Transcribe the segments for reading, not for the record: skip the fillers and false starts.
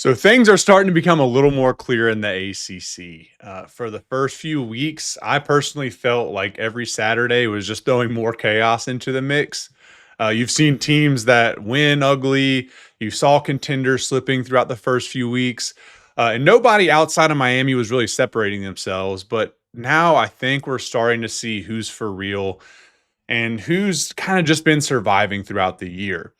So things are starting to become a little more clear in the ACC. For the first few weeks, I personally felt like every Saturday was just throwing more chaos into the mix. You've seen teams that win ugly. You saw contenders slipping throughout the first few weeks. And nobody outside of Miami was really separating themselves. But now I think we're starting to see who's for real and who's kind of just been surviving throughout the year.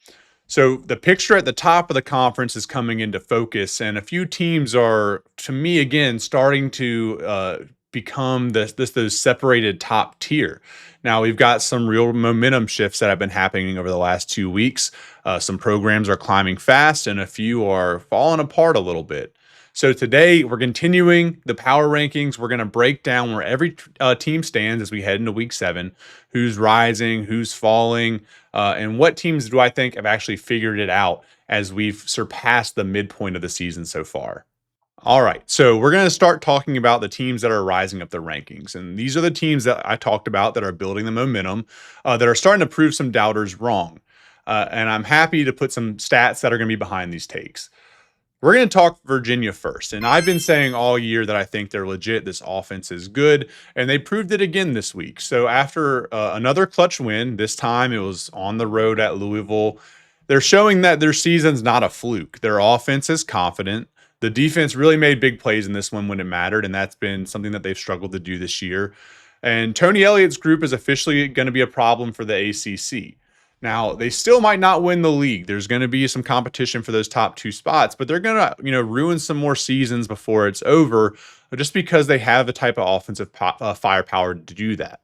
So the picture at the top of the conference is coming into focus, and a few teams are, to me, again, starting to become those separated top tier. Now we've got some real momentum shifts that have been happening over the last 2 weeks. Some programs are climbing fast, and a few are falling apart a little bit. So today we're continuing the power rankings. We're going to break down where every team stands as we head into week 7, who's rising, who's falling, and what teams do I think have actually figured it out as we've surpassed the midpoint of the season so far. All right, so we're going to start talking about the teams that are rising up the rankings. And these are the teams that I talked about that are building the momentum, that are starting to prove some doubters wrong. And I'm happy to put some stats that are going to be behind these takes. We're going to talk Virginia first. And I've been saying all year that I think they're legit. This offense is good. And they proved it again this week. So after another clutch win, this time it was on the road at Louisville, they're showing that their season's not a fluke. Their offense is confident. The defense really made big plays in this one when it mattered. And that's been something that they've struggled to do this year. And Tony Elliott's group is officially going to be a problem for the ACC. Now, they still might not win the league. There's going to be some competition for those top 2 spots, but they're going to, ruin some more seasons before it's over just because they have the type of offensive firepower to do that.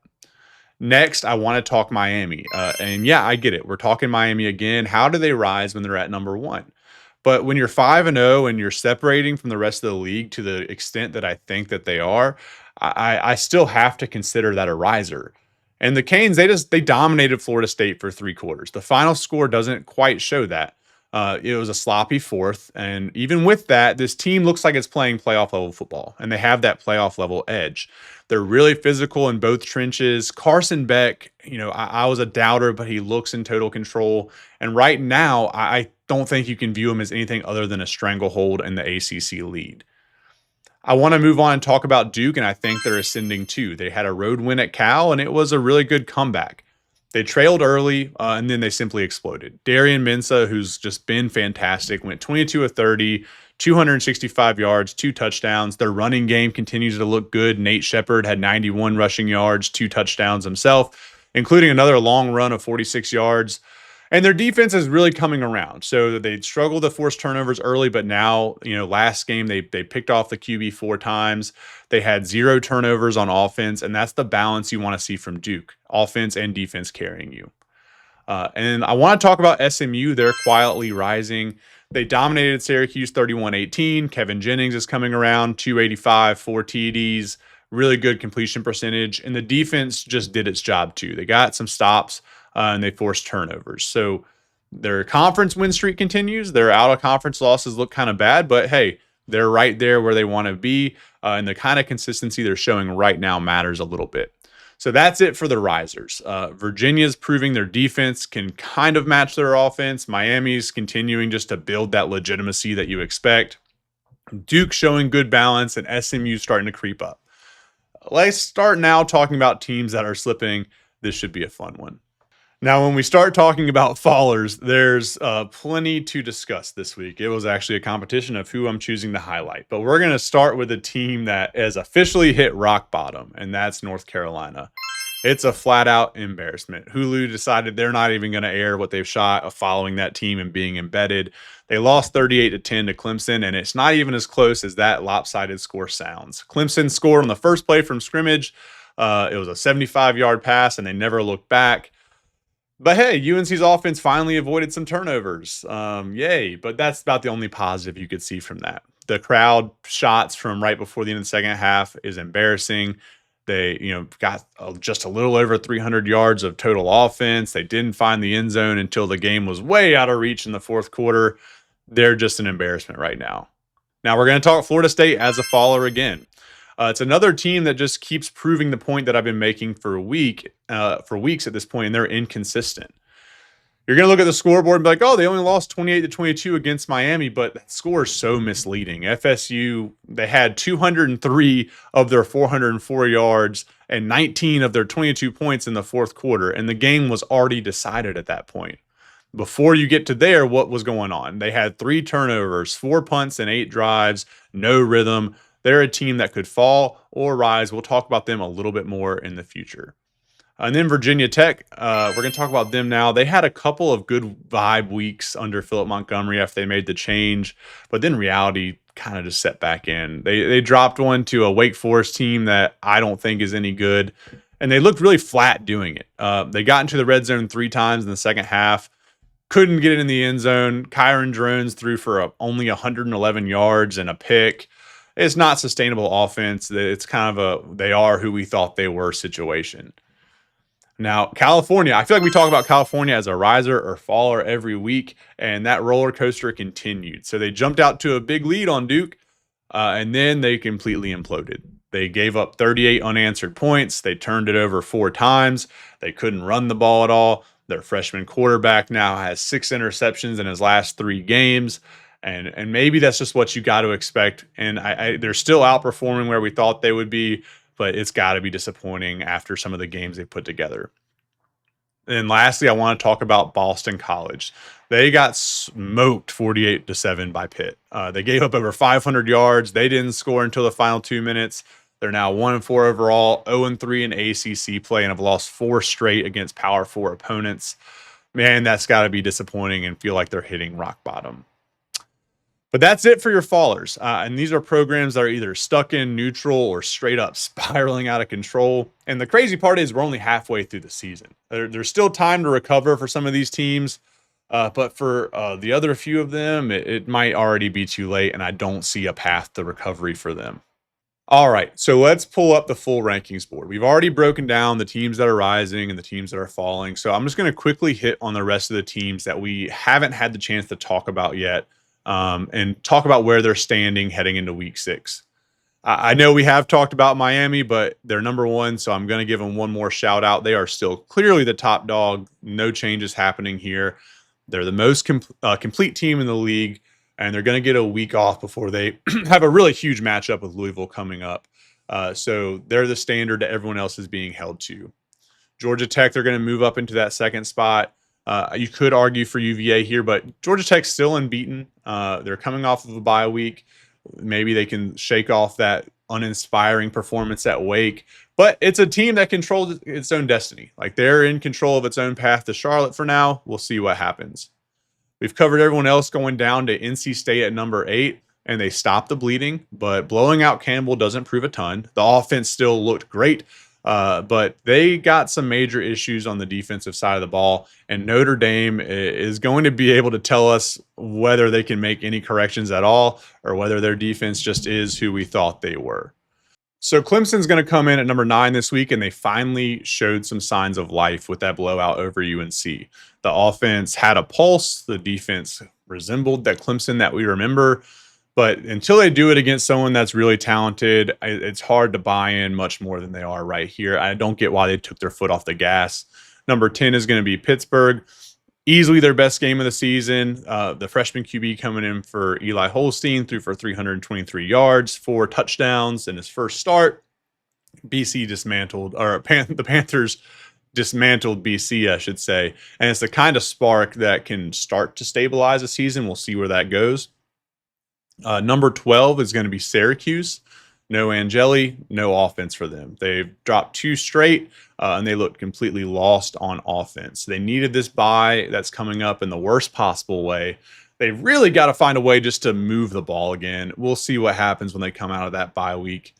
Next, I want to talk Miami. And yeah, I get it. We're talking Miami again. How do they rise when they're at number 1? But when you're 5-0 and you're separating from the rest of the league to the extent that I think that they are, I still have to consider that a riser. And the Canes, they dominated Florida State for 3 quarters. The final score doesn't quite show that. It was a sloppy fourth. And even with that, this team looks like it's playing playoff level football, and they have that playoff level edge. They're really physical in both trenches. Carson Beck, I was a doubter, but he looks in total control. And right now, I don't think you can view him as anything other than a stranglehold in the ACC lead. I want to move on and talk about Duke, and I think they're ascending too. They had a road win at Cal, and it was a really good comeback. They trailed early, and then they simply exploded. Darian Mensah, who's just been fantastic, went 22 of 30, 265 yards, 2 touchdowns. Their running game continues to look good. Nate Shepard had 91 rushing yards, 2 touchdowns himself, including another long run of 46 yards. And their defense is really coming around. So they struggled to force turnovers early, but now, last game they picked off the QB 4 times. They had 0 turnovers on offense, and that's the balance you want to see from Duke, offense and defense carrying you. And I want to talk about SMU. They're quietly rising. They dominated Syracuse 31-18. Kevin Jennings is coming around, 285, 4 TDs, really good completion percentage. And the defense just did its job too. They got some stops. And they forced turnovers. So their conference win streak continues. Their out-of-conference losses look kind of bad, but hey, they're right there where they want to be. And the kind of consistency they're showing right now matters a little bit. So that's it for the risers. Virginia's proving their defense can kind of match their offense. Miami's continuing just to build that legitimacy that you expect. Duke showing good balance, and SMU starting to creep up. Let's start now talking about teams that are slipping. This should be a fun one. Now, when we start talking about fallers, there's plenty to discuss this week. It was actually a competition of who I'm choosing to highlight. But we're going to start with a team that has officially hit rock bottom, and that's North Carolina. It's a flat-out embarrassment. Hulu decided they're not even going to air what they've shot following that team and being embedded. They lost 38-10 to Clemson, and it's not even as close as that lopsided score sounds. Clemson scored on the first play from scrimmage. It was a 75-yard pass, and they never looked back. But hey, UNC's offense finally avoided some turnovers. Yay. But that's about the only positive you could see from that. The crowd shots from right before the end of the second half is embarrassing. They, got just a little over 300 yards of total offense. They didn't find the end zone until the game was way out of reach in the fourth quarter. They're just an embarrassment right now. Now we're going to talk Florida State as a faller again. It's another team that just keeps proving the point that I've been making for weeks at this point, and they're inconsistent. You're going to look at the scoreboard and be like, oh, they only lost 28-22 against Miami, but that score is so misleading. FSU, they had 203 of their 404 yards and 19 of their 22 points in the fourth quarter, and the game was already decided at that point. Before you get to there, what was going on? They had 3 turnovers, 4 punts, and 8 drives, no rhythm. They're a team that could fall or rise. We'll talk about them a little bit more in the future. And then Virginia Tech, we're going to talk about them now. They had a couple of good vibe weeks under Philip Montgomery after they made the change, but then reality kind of just set back in. They dropped one to a Wake Forest team that I don't think is any good, and they looked really flat doing it. They got into the red zone 3 times in the second half, couldn't get it in the end zone. Kyron Drones threw for only 111 yards and a pick. It's not sustainable offense. It's kind of a they are who we thought they were situation. Now, California, I feel like we talk about California as a riser or faller every week, and that roller coaster continued. So they jumped out to a big lead on Duke, and then they completely imploded. They gave up 38 unanswered points. They turned it over 4 times. They couldn't run the ball at all. Their freshman quarterback now has 6 interceptions in his last 3 games. And maybe that's just what you got to expect. And they're still outperforming where we thought they would be, but it's got to be disappointing after some of the games they put together. And lastly, I want to talk about Boston College. They got smoked 48-7 by Pitt. They gave up over 500 yards. They didn't score until the final 2 minutes. They're now 1-4 overall, 0-3 in ACC play, and have lost 4 straight against Power 4 opponents. Man, that's got to be disappointing and feel like they're hitting rock bottom. But that's it for your fallers. And these are programs that are either stuck in neutral or straight up spiraling out of control. And the crazy part is we're only halfway through the season. There's still time to recover for some of these teams. But for the other few of them, it might already be too late. And I don't see a path to recovery for them. All right, so let's pull up the full rankings board. We've already broken down the teams that are rising and the teams that are falling. So I'm just going to quickly hit on the rest of the teams that we haven't had the chance to talk about yet. And talk about where they're standing heading into week 6. I know we have talked about Miami, but they're number 1, so I'm going to give them one more shout out. They are still clearly the top dog. No changes happening here. They're the most complete team in the league, and they're going to get a week off before they have a really huge matchup with Louisville coming up. So they're the standard that everyone else is being held to. Georgia Tech, they're going to move up into that second spot. You could argue for UVA here, but Georgia Tech's still unbeaten. They're coming off of a bye week. Maybe they can shake off that uninspiring performance at Wake. But it's a team that controls its own destiny. Like, they're in control of its own path to Charlotte for now. We'll see what happens. We've covered everyone else going down to NC State at number 8, and they stopped the bleeding. But blowing out Campbell doesn't prove a ton. The offense still looked great. But they got some major issues on the defensive side of the ball, and Notre Dame is going to be able to tell us whether they can make any corrections at all or whether their defense just is who we thought they were. So Clemson's going to come in at number 9 this week, and they finally showed some signs of life with that blowout over UNC. The offense had a pulse. The defense resembled that Clemson that we remember. But until they do it against someone that's really talented, it's hard to buy in much more than they are right here. I don't get why they took their foot off the gas. Number 10 is going to be Pittsburgh. Easily their best game of the season. The freshman QB coming in for Eli Holstein threw for 323 yards, 4 touchdowns in his first start. BC dismantled, or the Panthers dismantled BC, I should say. And it's the kind of spark that can start to stabilize a season. We'll see where that goes. Number 12 is going to be Syracuse. No Angeli, no offense for them. They've dropped 2 straight, and they look completely lost on offense. They needed this bye that's coming up in the worst possible way. They really got to find a way just to move the ball again. We'll see what happens when they come out of that bye week.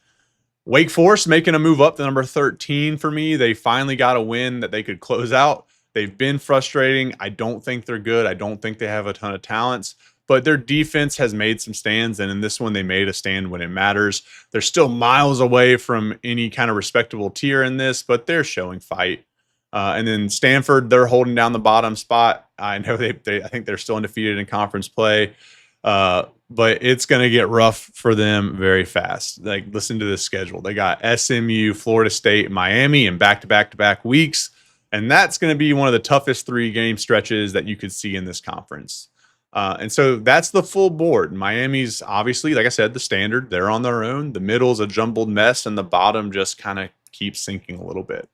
Wake Forest making a move up to number 13 for me. They finally got a win that they could close out. They've been frustrating. I don't think they're good. I don't think they have a ton of talents. But their defense has made some stands, and in this one, they made a stand when it matters. They're still miles away from any kind of respectable tier in this, but they're showing fight. And then Stanford, they're holding down the bottom spot. I know I think they're still undefeated in conference play, but it's going to get rough for them very fast. Like, listen to this schedule. They got SMU, Florida State, Miami in back-to-back-to-back weeks. And that's going to be one of the toughest 3-game stretches that you could see in this conference. And so that's the full board. Miami's obviously, like I said, the standard. They're on their own. The middle's a jumbled mess, and the bottom just kind of keeps sinking a little bit.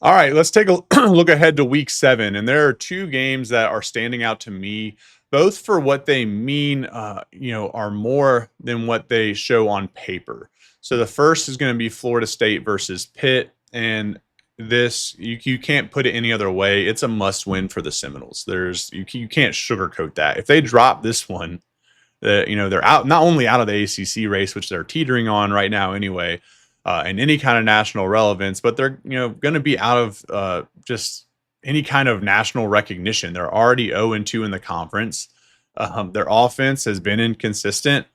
All right, let's take a look ahead to week 7. And there are 2 games that are standing out to me, both for what they mean, are more than what they show on paper. So the first is going to be Florida State versus Pitt. And this, you can't put it any other way. It's a must win for the Seminoles. You can't sugarcoat that. If they drop this one, they're out, not only out of the ACC race, which they're teetering on right now anyway, and any kind of national relevance, but they're going to be out of just any kind of national recognition. They're already 0-2 in the conference. Their offense has been inconsistent,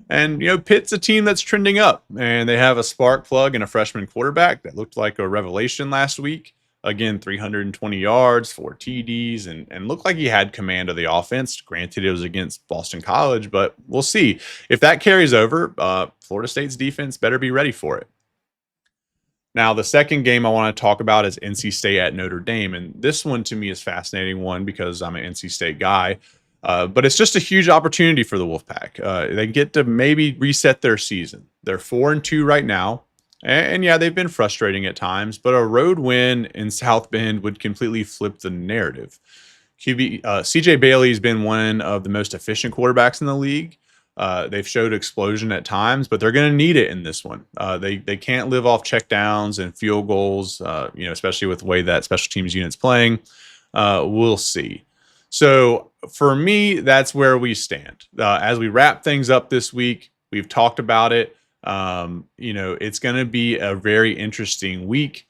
and Pitt's a team that's trending up, and they have a spark plug and a freshman quarterback that looked like a revelation last week. Again, 320 yards, 4 TDs, and looked like he had command of the offense. Granted, it was against Boston College, but we'll see. If that carries over, Florida State's defense better be ready for it. Now, the second game I want to talk about is NC State at Notre Dame. And this one to me is fascinating, one, because I'm an NC State guy. But it's just a huge opportunity for the Wolfpack. They get to maybe reset their season. They're 4-2 right now. And yeah, they've been frustrating at times, but a road win in South Bend would completely flip the narrative. CJ Bailey's been one of the most efficient quarterbacks in the league. They've showed explosion at times, but they're going to need it in this one. They can't live off checkdowns and field goals, especially with the way that special teams unit's playing. We'll see. So for me, that's where we stand. As we wrap things up this week, we've talked about it. It's going to be a very interesting week.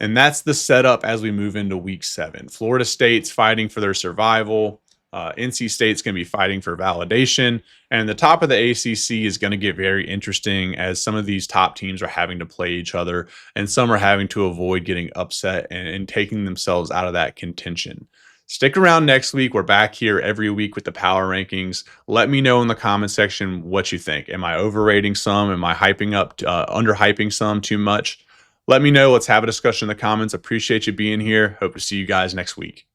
And that's the setup as we move into week 7. Florida State's fighting for their survival. NC State's going to be fighting for validation. And the top of the ACC is going to get very interesting as some of these top teams are having to play each other, and some are having to avoid getting upset and taking themselves out of that contention. Stick around next week. We're back here every week with the power rankings. Let me know in the comment section what you think. Am I overrating some? Am I underhyping some too much? Let me know. Let's have a discussion in the comments. Appreciate you being here. Hope to see you guys next week.